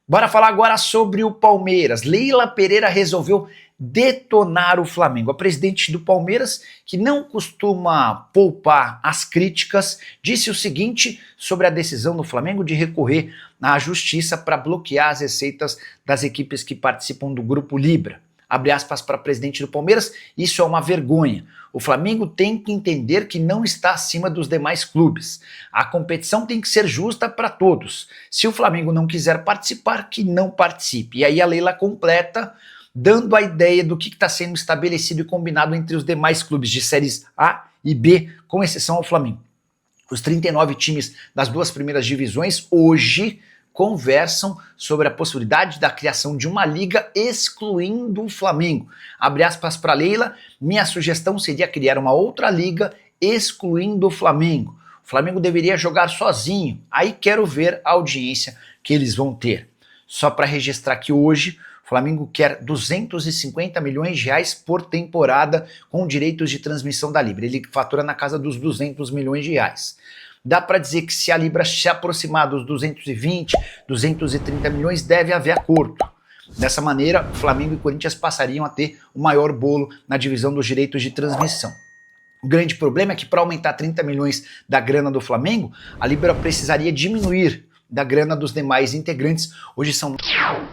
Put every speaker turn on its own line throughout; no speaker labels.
Bora falar agora sobre o Palmeiras. Leila Pereira resolveu detonar o Flamengo. A presidente do Palmeiras, que não costuma poupar as críticas, disse o seguinte sobre a decisão do Flamengo de recorrer à justiça para bloquear as receitas das equipes que participam do Grupo Libra. Abre aspas para a presidente do Palmeiras, isso é uma vergonha. O Flamengo tem que entender que não está acima dos demais clubes. A competição tem que ser justa para todos. Se o Flamengo não quiser participar, que não participe. E aí a Leila completa, dando a ideia do que está sendo estabelecido e combinado entre os demais clubes de séries A e B, com exceção ao Flamengo. Os 39 times das duas primeiras divisões hoje conversam sobre a possibilidade da criação de uma liga excluindo o Flamengo. Abre aspas para Leila, minha sugestão seria criar uma outra liga excluindo o Flamengo. O Flamengo deveria jogar sozinho, aí quero ver a audiência que eles vão ter. Só para registrar que hoje o Flamengo quer 250 milhões de reais por temporada com direitos de transmissão da Libra. Ele fatura na casa dos 200 milhões de reais. Dá para dizer que se a Libra se aproximar dos 220, 230 milhões, deve haver acordo. Dessa maneira, Flamengo e Corinthians passariam a ter o maior bolo na divisão dos direitos de transmissão. O grande problema é que para aumentar 30 milhões da grana do Flamengo, a Libra precisaria diminuir da grana dos demais integrantes. Hoje são...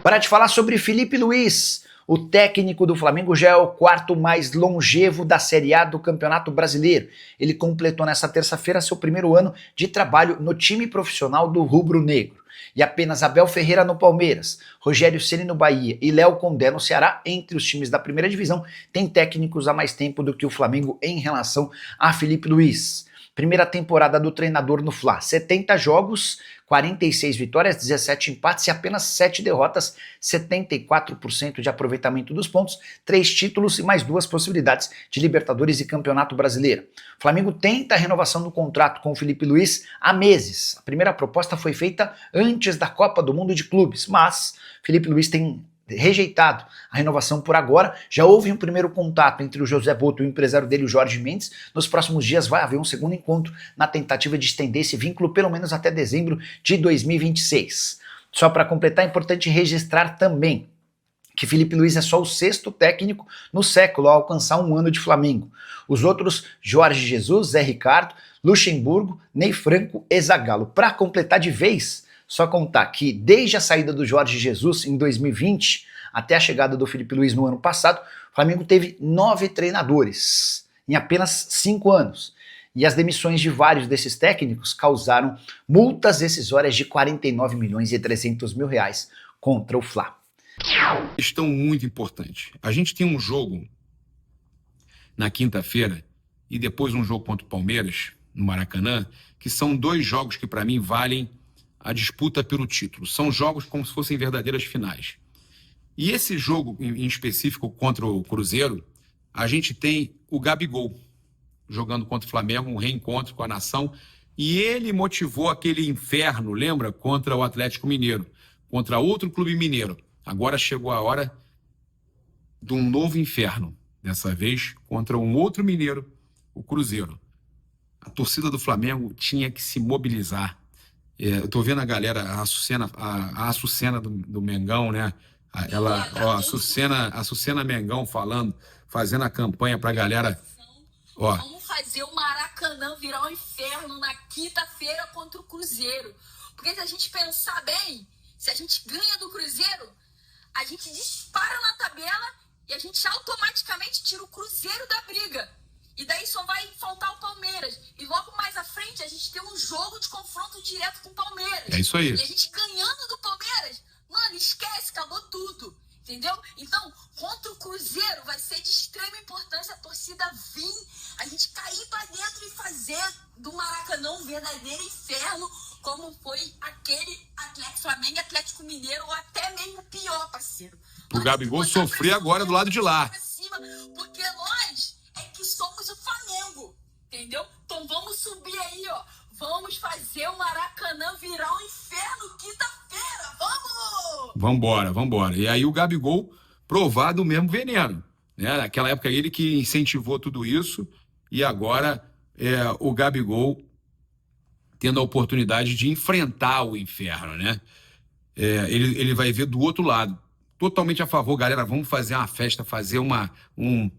Para te falar sobre Felipe Luiz, o técnico do Flamengo já é o quarto mais longevo da Série A do Campeonato Brasileiro. Ele completou nessa terça-feira seu primeiro ano de trabalho no time profissional do Rubro Negro. E apenas Abel Ferreira no Palmeiras, Rogério Ceni no Bahia e Léo Condé no Ceará, entre os times da primeira divisão, tem técnicos há mais tempo do que o Flamengo em relação a Felipe Luiz. Primeira temporada do treinador no Fla, 70 jogos, 46 vitórias, 17 empates e apenas 7 derrotas, 74% de aproveitamento dos pontos, 3 títulos e mais 2 possibilidades de Libertadores e Campeonato Brasileiro. O Flamengo tenta a renovação do contrato com o Felipe Luiz há meses. A primeira proposta foi feita antes da Copa do Mundo de Clubes, mas Felipe Luiz tem rejeitado a renovação por agora. Já houve um primeiro contato entre o José Boto e o empresário dele, o Jorge Mendes. Nos próximos dias vai haver um segundo encontro na tentativa de estender esse vínculo pelo menos até dezembro de 2026. Só para completar, é importante registrar também que Felipe Luiz é só o 6º técnico no século a alcançar um ano de Flamengo. Os outros, Jorge Jesus, Zé Ricardo, Luxemburgo, Ney Franco e Zagallo. Para completar de vez, só contar que desde a saída do Jorge Jesus em 2020 até a chegada do Felipe Luiz no ano passado, o Flamengo teve 9 treinadores em apenas 5 anos. E as demissões de vários desses técnicos causaram multas rescisórias de 49 milhões e 300 mil reais contra o Fla.
Questão muito importante. A gente tem um jogo na quinta-feira e depois um jogo contra o Palmeiras, no Maracanã, que são 2 jogos que para mim valem a disputa pelo título. São jogos como se fossem verdadeiras finais. E esse jogo em específico contra o Cruzeiro, a gente tem o Gabigol jogando contra o Flamengo, um reencontro com a nação, e ele motivou aquele inferno, lembra? Contra o Atlético Mineiro, contra outro clube mineiro. Agora chegou a hora de um novo inferno, dessa vez contra um outro mineiro, o Cruzeiro. A torcida do Flamengo tinha que se mobilizar. Eu tô vendo a galera, a Açucena do Mengão, né? A Açucena Mengão fazendo a campanha pra galera. Ó.
Vamos fazer o Maracanã virar um inferno na quinta-feira contra o Cruzeiro. Porque se a gente pensar bem, se a gente ganha do Cruzeiro, a gente dispara na tabela e a gente automaticamente tira o Cruzeiro da briga. E daí só vai faltar o Palmeiras. E logo mais à frente a gente tem um jogo de confronto direto com o Palmeiras.
É isso aí.
E a gente ganhando do Palmeiras, mano, esquece, acabou tudo. Entendeu? Então, contra o Cruzeiro vai ser de extrema importância a torcida vir, a gente cair pra dentro e fazer do Maracanã um verdadeiro inferno, como foi aquele Flamengo e Atlético Mineiro, ou até mesmo pior, parceiro.
O Gabigol sofrer agora do lado de lá.
Porque nós é que somos o Flamengo, entendeu? Então vamos subir aí, ó. Vamos fazer o Maracanã virar um inferno quinta-feira, vamos!
Vambora. E aí o Gabigol provar do mesmo veneno, né? Naquela época ele que incentivou tudo isso e agora o Gabigol tendo a oportunidade de enfrentar o inferno, né? ele vai ver do outro lado. Totalmente a favor, galera, vamos fazer uma festa, fazer um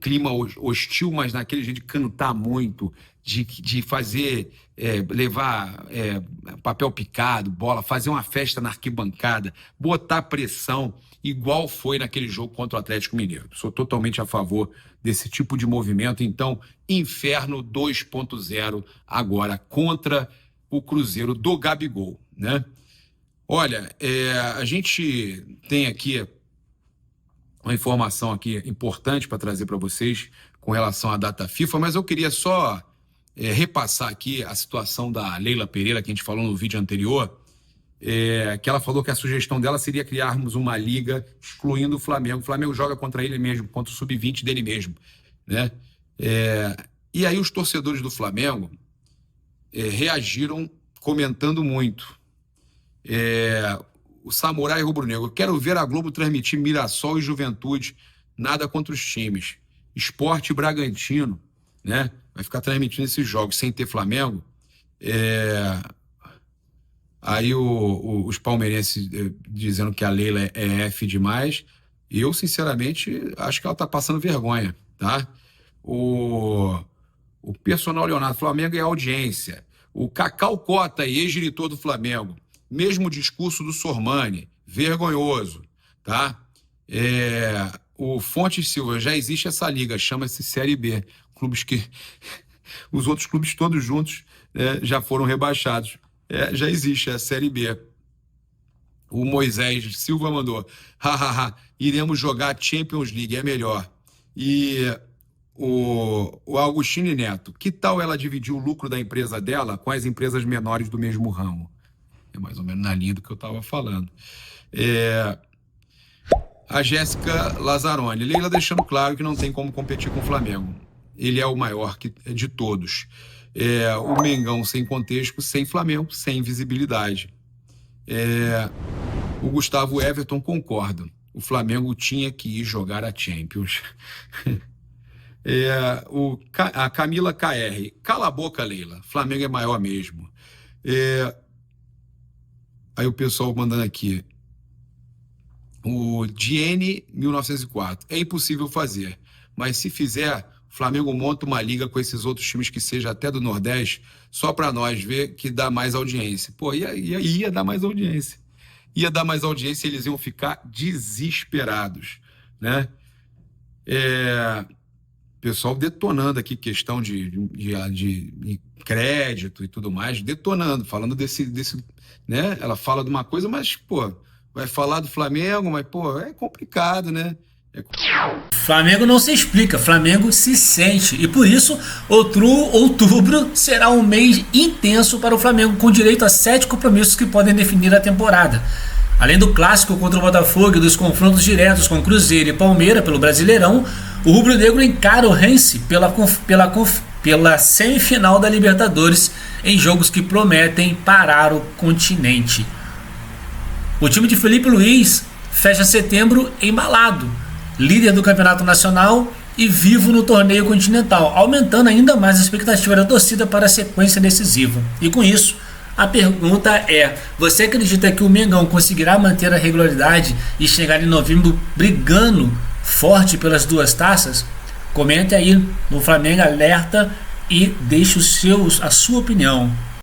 clima hostil, mas naquele jeito de cantar muito, de fazer, levar papel picado, bola, fazer uma festa na arquibancada, botar pressão, igual foi naquele jogo contra o Atlético Mineiro. Sou totalmente a favor desse tipo de movimento. Então, Inferno 2.0 agora contra o Cruzeiro do Gabigol, né? Olha, a gente tem aqui uma informação aqui importante para trazer para vocês com relação à data FIFA, mas eu queria só repassar aqui a situação da Leila Pereira, que a gente falou no vídeo anterior, que ela falou que a sugestão dela seria criarmos uma liga excluindo o Flamengo. O Flamengo joga contra ele mesmo, contra o sub-20 dele mesmo, né? E aí os torcedores do Flamengo reagiram comentando muito. O Samurai Rubro-Negro: quero ver a Globo transmitir Mirassol e Juventude, nada contra os times. Sport e Bragantino, né? Vai ficar transmitindo esses jogos sem ter Flamengo. Aí os palmeirenses dizendo que a Leila é F demais. Eu, sinceramente, acho que ela tá passando vergonha, tá? O personal Leonardo: Flamengo é audiência. O Cacau Cota, ex-diretor do Flamengo: mesmo discurso do Sormani, vergonhoso, tá? O Fonte Silva: já existe essa liga, chama-se Série B. Clubes que os outros clubes todos juntos já foram rebaixados. Já existe a Série B. O Moisés Silva mandou: hahaha, iremos jogar Champions League, é melhor. E o Augustine Neto: que tal ela dividir o lucro da empresa dela com as empresas menores do mesmo ramo? É mais ou menos na linha do que eu estava falando. A Jéssica Lazzaroni: Leila deixando claro que não tem como competir com o Flamengo. Ele é o maior de todos. O Mengão sem contexto, sem Flamengo, sem visibilidade. O Gustavo Everton concorda: o Flamengo tinha que ir jogar a Champions. A Camila KR: cala a boca, Leila, Flamengo é maior mesmo. Aí o pessoal mandando aqui: o Diene 1904: é impossível fazer, mas se fizer, o Flamengo monta uma liga com esses outros times que seja até do Nordeste, só para nós ver que dá mais audiência. Pô, ia dar mais audiência. Ia dar mais audiência e eles iam ficar desesperados, né? Pessoal detonando aqui questão de crédito e tudo mais, detonando, falando desse, né? Ela fala de uma coisa, mas, pô, vai falar do Flamengo, mas, pô, é complicado, né?
Flamengo não se explica, Flamengo se sente. E por isso, outubro será um mês intenso para o Flamengo, com direito a 7 compromissos que podem definir a temporada. Além do clássico contra o Botafogo e dos confrontos diretos com Cruzeiro e Palmeiras pelo Brasileirão, o rubro-negro encara o Rense pela semifinal da Libertadores, em jogos que prometem parar o continente. O time de Felipe Luiz fecha setembro embalado, líder do Campeonato Nacional e vivo no torneio continental, aumentando ainda mais a expectativa da torcida para a sequência decisiva. E com isso, a pergunta é: você acredita que o Mengão conseguirá manter a regularidade e chegar em novembro brigando forte pelas duas taças? Comente aí no Flamengo Alerta e deixe a sua opinião.